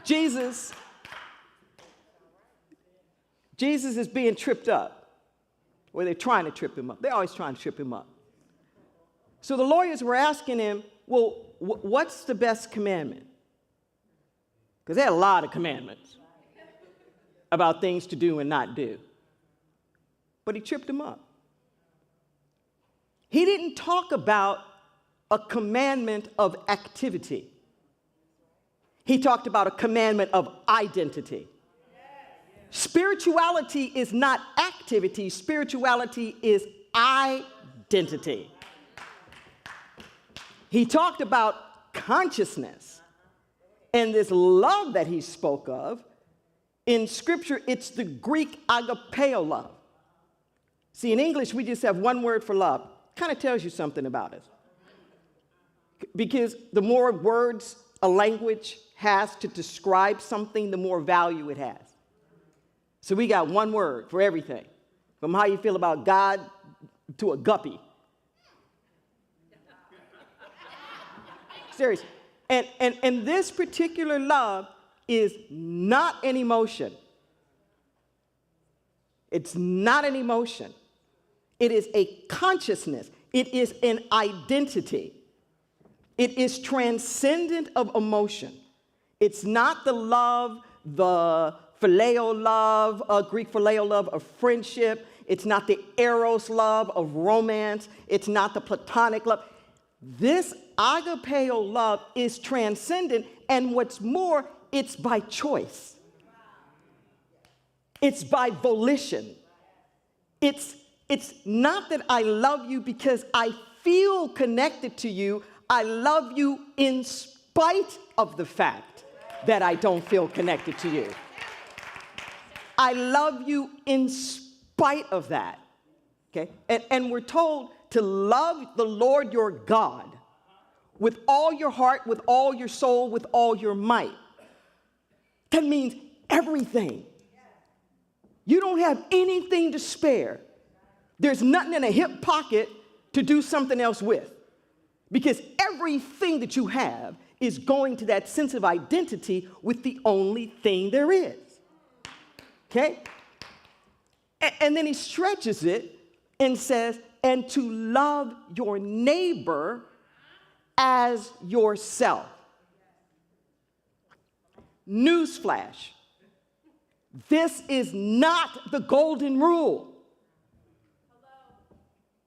Jesus is being tripped up. Or they're trying to trip him up. They're always trying to trip him up. So the lawyers were asking him, well, what's the best commandment? Because there are a lot of commandments about things to do and not do. But he tripped him up. He didn't talk about a commandment of activity. He talked about a commandment of identity. Spirituality is not activity. Spirituality is identity. He talked about consciousness. And this love that he spoke of, in Scripture, it's the Greek agapeo love. See, in English, we just have one word for love. Kind of tells you something about it. Because the more words a language has to describe something, the more value it has. So we got one word for everything, from how you feel about God to a guppy. Seriously. And this particular love is not an emotion. It's not an emotion. It is a consciousness. It is an identity. It is transcendent of emotion. It's not the love, the phileo love, Greek phileo love of friendship. It's not the eros love of romance. It's not the platonic love. This agapeo love is transcendent, and what's more, it's by choice. It's by volition. It's not that I love you because I feel connected to you. I love you in spite of the fact that I don't feel connected to you. I love you in spite of that. Okay? And we're told to love the Lord your God with all your heart, with all your soul, with all your might. That means everything. You don't have anything to spare. There's nothing in a hip pocket to do something else with. Because everything that you have is going to that sense of identity with the only thing there is. Okay? And then he stretches it and says, and to love your neighbor as yourself. Newsflash. This is not the golden rule.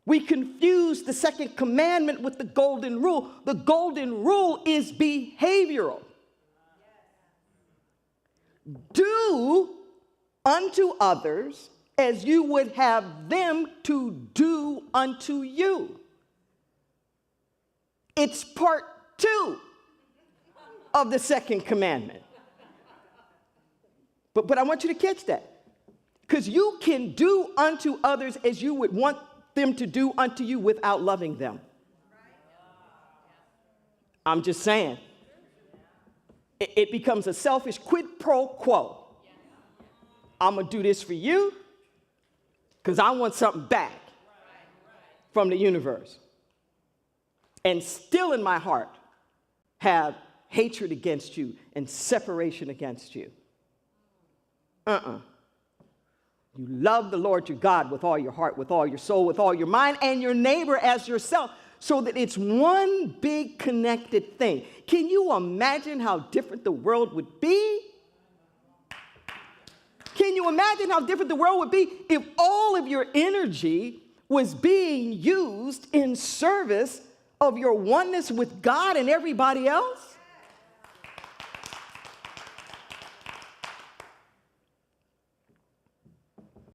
We confuse the second commandment with the golden rule. The golden rule is behavioral. Do unto others as you would have them to do unto you. It's part 2 of the second commandment. But I want you to catch that. Because you can do unto others as you would want them to do unto you without loving them. I'm just saying. It becomes a selfish quid pro quo. I'm going to do this for you because I want something back from the universe. And still in my heart have hatred against you and separation against you. You love the Lord your God with all your heart, with all your soul, with all your mind, and your neighbor as yourself, so that it's one big connected thing. Can you imagine how different the world would be? Can you imagine how different the world would be if all of your energy was being used in service of your oneness with God and everybody else?